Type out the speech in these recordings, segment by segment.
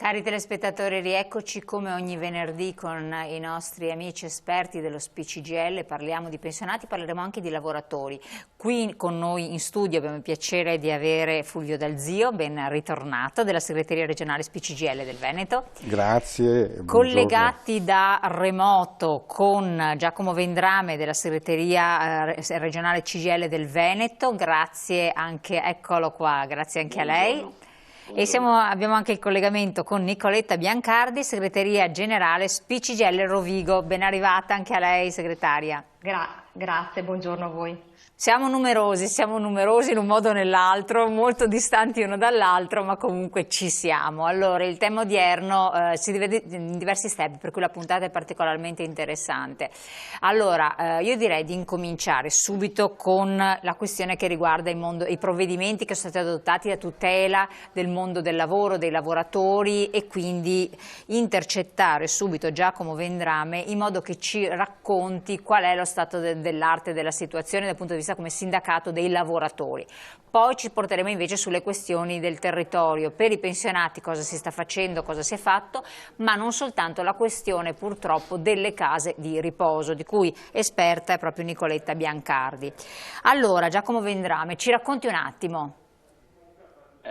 Cari telespettatori, rieccoci come ogni venerdì con i nostri amici esperti dello SPCGL, parliamo di pensionati, parleremo anche di lavoratori. Qui con noi in studio abbiamo il piacere di avere Fulvio Dalzio, ben ritornato, della segreteria regionale SPCGL del Veneto. Grazie, buongiorno. Collegati da remoto con Giacomo Vendrame della segreteria regionale CGL del Veneto, grazie anche, eccolo qua, grazie anche a lei. E abbiamo anche il collegamento con Nicoletta Biancardi, segreteria generale SPCGL Rovigo. Ben arrivata anche a lei, segretaria. Grazie, buongiorno a voi. Siamo numerosi in un modo o nell'altro, molto distanti uno dall'altro, ma comunque ci siamo. Allora, il tema odierno si divide in diversi step, per cui la puntata è particolarmente interessante. Allora, io direi di incominciare subito con la questione che riguarda i provvedimenti che sono stati adottati a tutela del mondo del lavoro, dei lavoratori, e quindi intercettare subito Giacomo Vendrame in modo che ci racconti qual è lo stato dell'arte della situazione dal punto di vista come sindacato dei lavoratori. Poi ci porteremo invece sulle questioni del territorio, per i pensionati cosa si sta facendo, cosa si è fatto, ma non soltanto la questione purtroppo delle case di riposo, di cui esperta è proprio Nicoletta Biancardi. Allora, Giacomo Vendrame, ci racconti un attimo.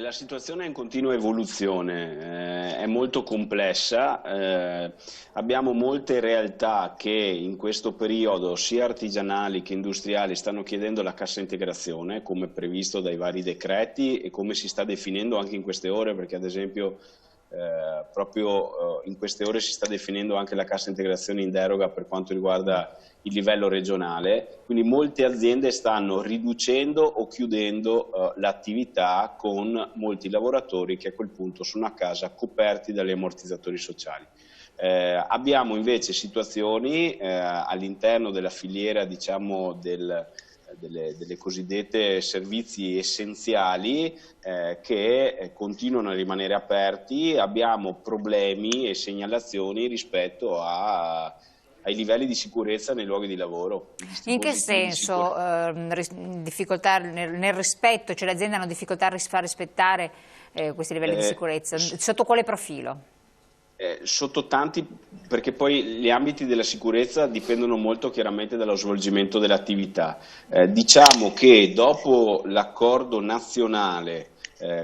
La situazione è in continua evoluzione, è molto complessa, abbiamo molte realtà che in questo periodo sia artigianali che industriali stanno chiedendo la cassa integrazione come previsto dai vari decreti e come si sta definendo anche in queste ore, perché ad esempio proprio in queste ore si sta definendo anche la cassa integrazione in deroga per quanto riguarda il livello regionale, quindi molte aziende stanno riducendo o chiudendo l'attività con molti lavoratori che a quel punto sono a casa coperti dagli ammortizzatori sociali. Abbiamo invece situazioni all'interno della filiera, diciamo, delle cosiddette servizi essenziali che continuano a rimanere aperti. Abbiamo problemi e segnalazioni rispetto ai livelli di sicurezza nei luoghi di lavoro. In che senso? Difficoltà nel rispetto, cioè le aziende hanno difficoltà a far rispettare questi livelli di sicurezza? Sotto quale profilo? Sotto tanti, perché poi gli ambiti della sicurezza dipendono molto chiaramente dallo svolgimento dell'attività. Diciamo che dopo l'accordo nazionale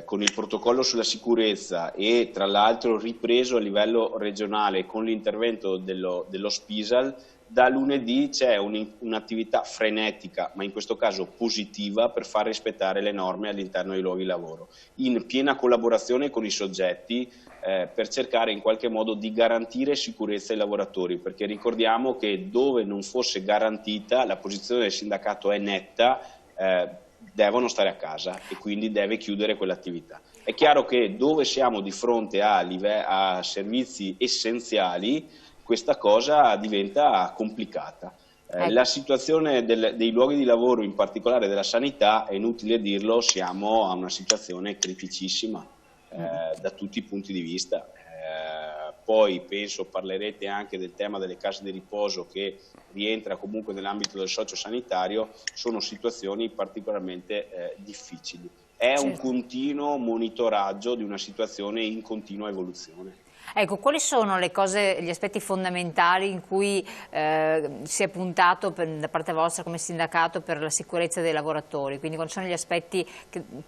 con il protocollo sulla sicurezza e tra l'altro ripreso a livello regionale con l'intervento dello SPISAL, da lunedì c'è un'attività frenetica, ma in questo caso positiva, per far rispettare le norme all'interno dei luoghi di lavoro, in piena collaborazione con i soggetti per cercare in qualche modo di garantire sicurezza ai lavoratori, perché ricordiamo che dove non fosse garantita la posizione del sindacato è netta, devono stare a casa e quindi deve chiudere quell'attività. È chiaro che dove siamo di fronte a servizi essenziali, questa cosa diventa complicata. La situazione dei luoghi di lavoro, in particolare della sanità, è inutile dirlo, siamo a una situazione criticissima da tutti i punti di vista. Poi penso parlerete anche del tema delle case di riposo, che rientra comunque nell'ambito del sociosanitario. Sono situazioni particolarmente difficili. È un continuo monitoraggio di una situazione in continua evoluzione. Ecco, quali sono gli aspetti fondamentali in cui si è puntato da parte vostra come sindacato per la sicurezza dei lavoratori? Quindi quali sono gli aspetti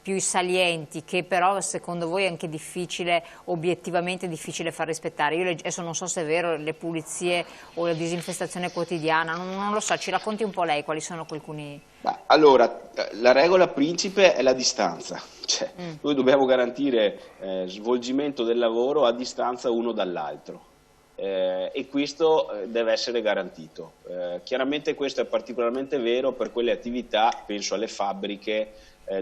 più salienti che però secondo voi è anche difficile, obiettivamente difficile far rispettare? Io adesso non so se è vero, le pulizie o la disinfestazione quotidiana, non lo so, ci racconti un po' lei quali sono alcuni... Allora, la regola principe è la distanza, cioè noi dobbiamo garantire svolgimento del lavoro a distanza uno dall'altro e questo deve essere garantito. Chiaramente questo è particolarmente vero per quelle attività, penso alle fabbriche,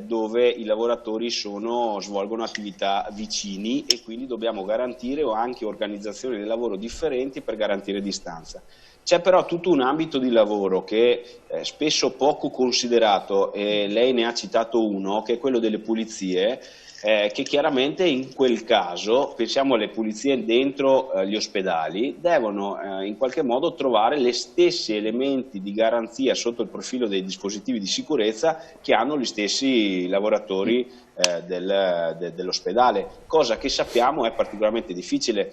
dove i lavoratori svolgono attività vicini e quindi dobbiamo garantire anche organizzazioni del lavoro differenti per garantire distanza. C'è però tutto un ambito di lavoro che è spesso poco considerato, e lei ne ha citato uno, che è quello delle pulizie, che chiaramente in quel caso, pensiamo alle pulizie dentro gli ospedali, devono in qualche modo trovare gli stessi elementi di garanzia sotto il profilo dei dispositivi di sicurezza che hanno gli stessi lavoratori dell'ospedale, cosa che sappiamo è particolarmente difficile.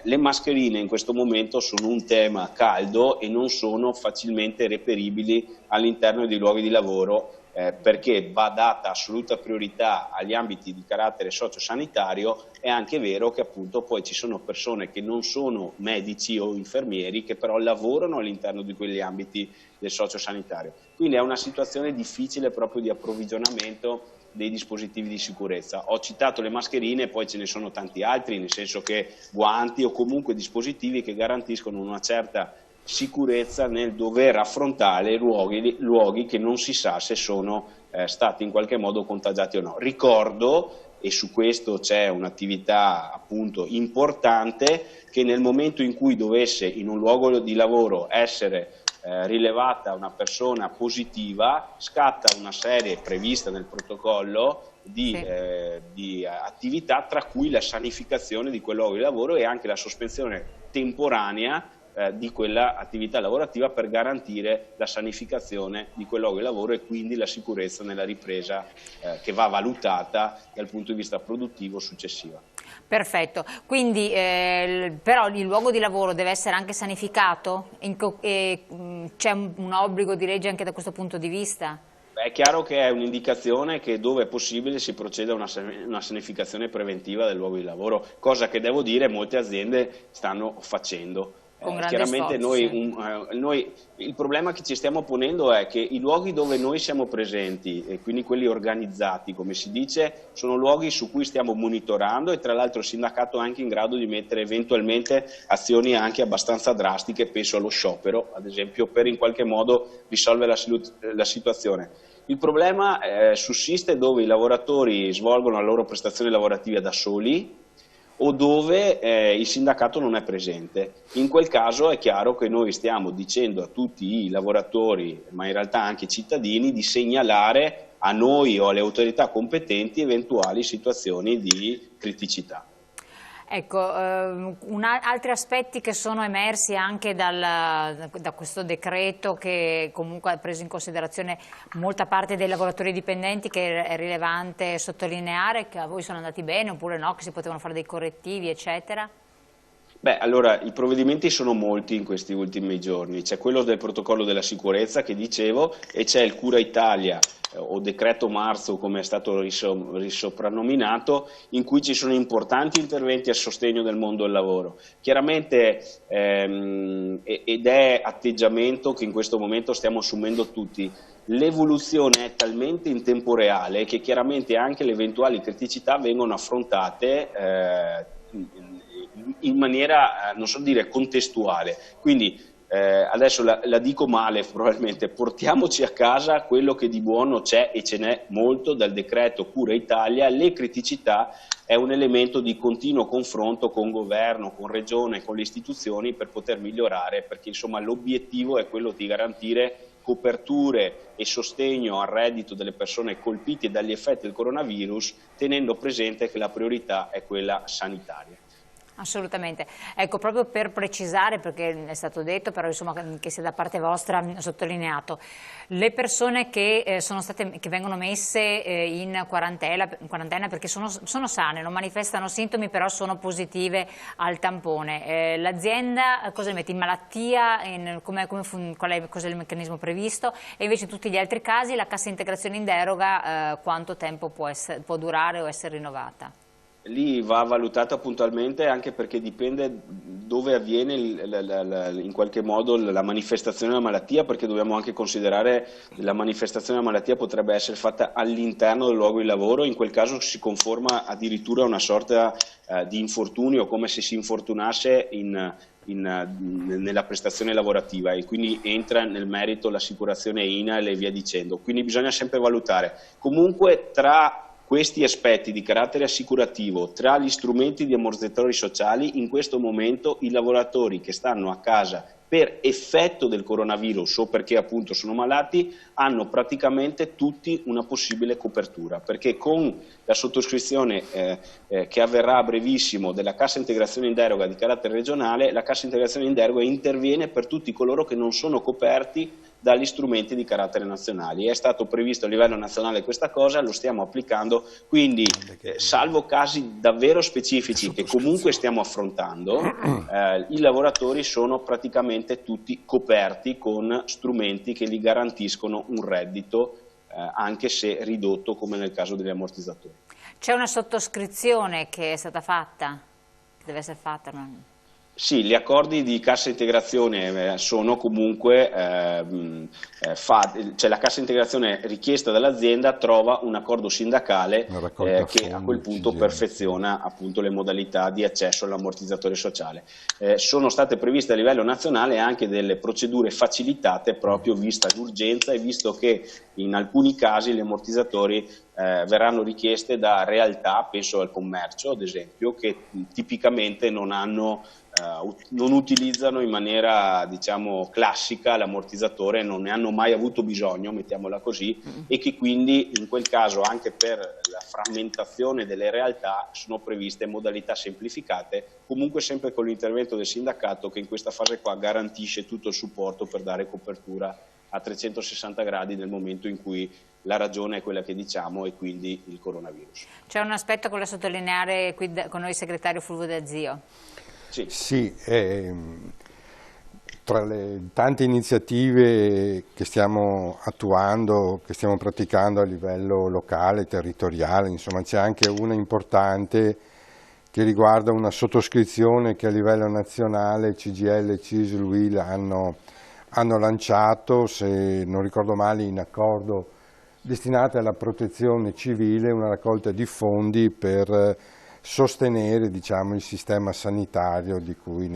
Le mascherine in questo momento sono un tema caldo e non sono facilmente reperibili all'interno dei luoghi di lavoro, perché va data assoluta priorità agli ambiti di carattere sociosanitario. È anche vero che appunto poi ci sono persone che non sono medici o infermieri che però lavorano all'interno di quegli ambiti del sociosanitario, quindi è una situazione difficile proprio di approvvigionamento dei dispositivi di sicurezza. Ho citato le mascherine, poi ce ne sono tanti altri, nel senso che guanti o comunque dispositivi che garantiscono una certa sicurezza nel dover affrontare luoghi che non si sa se sono stati in qualche modo contagiati o no. Ricordo, e su questo c'è un'attività appunto importante, che nel momento in cui dovesse in un luogo di lavoro essere rilevata una persona positiva, scatta una serie prevista nel protocollo di attività, tra cui la sanificazione di quel luogo di lavoro e anche la sospensione temporanea di quella attività lavorativa per garantire la sanificazione di quel luogo di lavoro e quindi la sicurezza nella ripresa che va valutata dal punto di vista produttivo successiva. Perfetto, quindi però il luogo di lavoro deve essere anche sanificato? C'è un obbligo di legge anche da questo punto di vista? È chiaro che è un'indicazione che dove è possibile si proceda a una sanificazione preventiva del luogo di lavoro, cosa che devo dire molte aziende stanno facendo. Chiaramente noi il problema che ci stiamo ponendo è che i luoghi dove noi siamo presenti, e quindi quelli organizzati come si dice, sono luoghi su cui stiamo monitorando e tra l'altro il sindacato è anche in grado di mettere eventualmente azioni anche abbastanza drastiche, penso allo sciopero ad esempio, per in qualche modo risolvere la situazione. Il problema sussiste dove i lavoratori svolgono la loro prestazione lavorativa da soli o dove il sindacato non è presente. In quel caso è chiaro che noi stiamo dicendo a tutti i lavoratori, ma in realtà anche ai cittadini, di segnalare a noi o alle autorità competenti eventuali situazioni di criticità. Ecco, altri aspetti che sono emersi anche da questo decreto, che comunque ha preso in considerazione molta parte dei lavoratori dipendenti, che è rilevante sottolineare, che a voi sono andati bene oppure no, che si potevano fare dei correttivi eccetera? Beh, allora, i provvedimenti sono molti in questi ultimi giorni. C'è quello del protocollo della sicurezza che dicevo e c'è il Cura Italia o decreto marzo come è stato risoprannominato, in cui ci sono importanti interventi a sostegno del mondo del lavoro. Chiaramente ed è atteggiamento che in questo momento stiamo assumendo tutti. L'evoluzione è talmente in tempo reale che chiaramente anche le eventuali criticità vengono affrontate in maniera, non so dire, contestuale. Quindi adesso la dico male probabilmente, portiamoci a casa quello che di buono c'è e ce n'è molto dal decreto Cura Italia. Le criticità è un elemento di continuo confronto con governo, con regione, con le istituzioni per poter migliorare, perché insomma l'obiettivo è quello di garantire coperture e sostegno al reddito delle persone colpite dagli effetti del coronavirus, tenendo presente che la priorità è quella sanitaria. Assolutamente. Ecco, proprio per precisare, perché è stato detto, però insomma che sia da parte vostra sottolineato, le persone che vengono messe in quarantena perché sono sane, non manifestano sintomi, però sono positive al tampone, l'azienda cosa mette? In malattia? Cos'è il meccanismo previsto? E invece in tutti gli altri casi la cassa integrazione in deroga quanto tempo può durare o essere rinnovata? Lì va valutata puntualmente, anche perché dipende dove avviene in qualche modo la manifestazione della malattia, perché dobbiamo anche considerare che la manifestazione della malattia potrebbe essere fatta all'interno del luogo di lavoro, in quel caso si conforma addirittura a una sorta di infortunio, come se si infortunasse nella prestazione lavorativa, e quindi entra nel merito l'assicurazione INAIL e via dicendo. Quindi bisogna sempre valutare. Comunque tra questi aspetti di carattere assicurativo tra gli strumenti di ammortizzatori sociali, in questo momento i lavoratori che stanno a casa per effetto del coronavirus o perché appunto sono malati hanno praticamente tutti una possibile copertura, perché con la sottoscrizione che avverrà a brevissimo della cassa integrazione in deroga di carattere regionale, la cassa integrazione in deroga interviene per tutti coloro che non sono coperti dagli strumenti di carattere nazionali. È stato previsto a livello nazionale questa cosa, lo stiamo applicando, quindi salvo casi davvero specifici che comunque stiamo affrontando, i lavoratori sono praticamente tutti coperti con strumenti che gli garantiscono un reddito anche se ridotto come nel caso degli ammortizzatori. C'è una sottoscrizione che è stata fatta, che deve essere fatta? Sì, gli accordi di cassa integrazione sono comunque, cioè la cassa integrazione richiesta dall'azienda trova un accordo sindacale che a quel punto perfeziona appunto le modalità di accesso all'ammortizzatore sociale. Sono state previste a livello nazionale anche delle procedure facilitate proprio vista l'urgenza e visto che in alcuni casi gli ammortizzatori verranno richieste da realtà, penso al commercio ad esempio, che tipicamente non utilizzano in maniera diciamo classica l'ammortizzatore, non ne hanno mai avuto bisogno, mettiamola così, e che quindi in quel caso anche per la frammentazione delle realtà sono previste modalità semplificate, comunque sempre con l'intervento del sindacato che in questa fase qua garantisce tutto il supporto per dare copertura a 360 gradi nel momento in cui la ragione è quella che diciamo e quindi il coronavirus. C'è un aspetto che voglio sottolineare qui con noi, segretario Fulvio De Zio. Sì, tra le tante iniziative che stiamo attuando, che stiamo praticando a livello locale, territoriale, insomma c'è anche una importante che riguarda una sottoscrizione che a livello nazionale CGIL, CISL, UIL hanno lanciato, se non ricordo male in accordo, destinate alla protezione civile, una raccolta di fondi per sostenere diciamo, il sistema sanitario di cui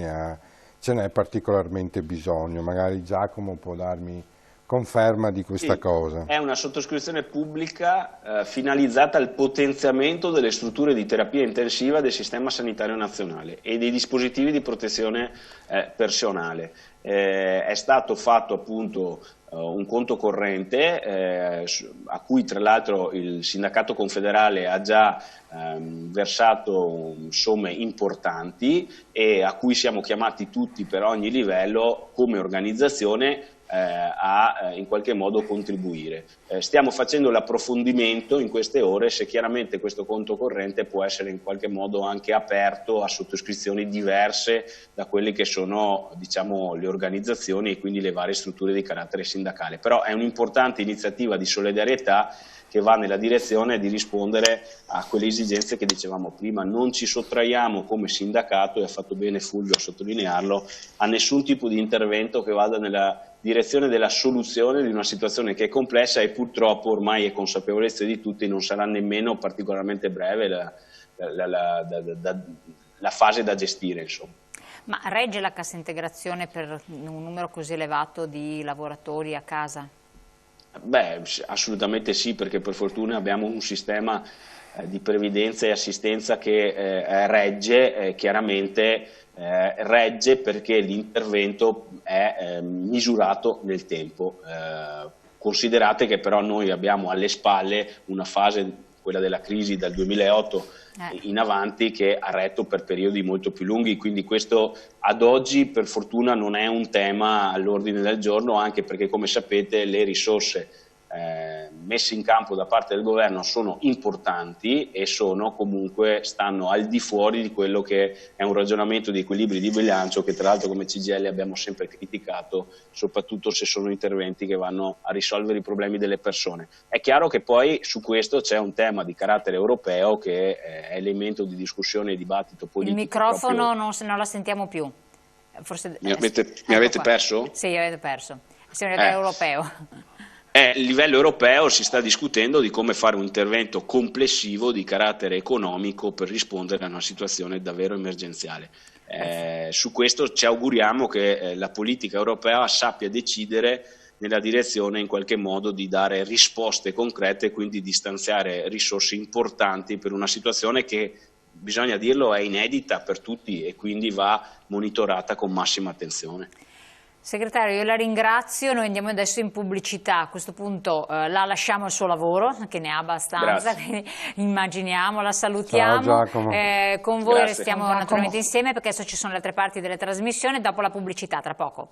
ce n'è particolarmente bisogno. Magari Giacomo può darmi conferma di questa cosa. È una sottoscrizione pubblica finalizzata al potenziamento delle strutture di terapia intensiva del sistema sanitario nazionale e dei dispositivi di protezione personale. È stato fatto appunto un conto corrente a cui tra l'altro il sindacato confederale ha già versato somme importanti e a cui siamo chiamati tutti per ogni livello come organizzazione a in qualche modo contribuire. Stiamo facendo l'approfondimento in queste ore se chiaramente questo conto corrente può essere in qualche modo anche aperto a sottoscrizioni diverse da quelle che sono diciamo, le organizzazioni e quindi le varie strutture di carattere sindacale. Però è un'importante iniziativa di solidarietà che va nella direzione di rispondere a quelle esigenze che dicevamo prima. Non ci sottraiamo come sindacato, e ha fatto bene Fulvio a sottolinearlo, a nessun tipo di intervento che vada nella direzione della soluzione di una situazione che è complessa e purtroppo ormai è consapevolezza di tutti, non sarà nemmeno particolarmente breve la fase da gestire, insomma. Ma regge la cassa integrazione per un numero così elevato di lavoratori a casa? Beh, assolutamente sì, perché per fortuna abbiamo un sistema di previdenza e assistenza che regge, chiaramente regge perché l'intervento è misurato nel tempo. Considerate che però noi abbiamo alle spalle una fase, quella della crisi dal 2008 in avanti, che ha retto per periodi molto più lunghi, quindi questo ad oggi per fortuna non è un tema all'ordine del giorno, anche perché come sapete le risorse messe in campo da parte del governo sono importanti e stanno al di fuori di quello che è un ragionamento di equilibri di bilancio che tra l'altro come CGIL abbiamo sempre criticato, soprattutto se sono interventi che vanno a risolvere i problemi delle persone. È chiaro che poi su questo c'è un tema di carattere europeo che è elemento di discussione e dibattito politico. Il microfono non la sentiamo più. Forse, mi avete perso? Sì, avete perso. Siamo a europeo. A livello europeo si sta discutendo di come fare un intervento complessivo di carattere economico per rispondere a una situazione davvero emergenziale. Su questo ci auguriamo che la politica europea sappia decidere nella direzione in qualche modo di dare risposte concrete e quindi di stanziare risorse importanti per una situazione che, bisogna dirlo, è inedita per tutti e quindi va monitorata con massima attenzione. Segretario, io la ringrazio, noi andiamo adesso in pubblicità, a questo punto la lasciamo al suo lavoro, che ne ha abbastanza, quindi immaginiamo, la salutiamo. Ciao Giacomo. Con voi Grazie. restiamo naturalmente insieme perché adesso ci sono le altre parti delle trasmissioni, dopo la pubblicità, tra poco.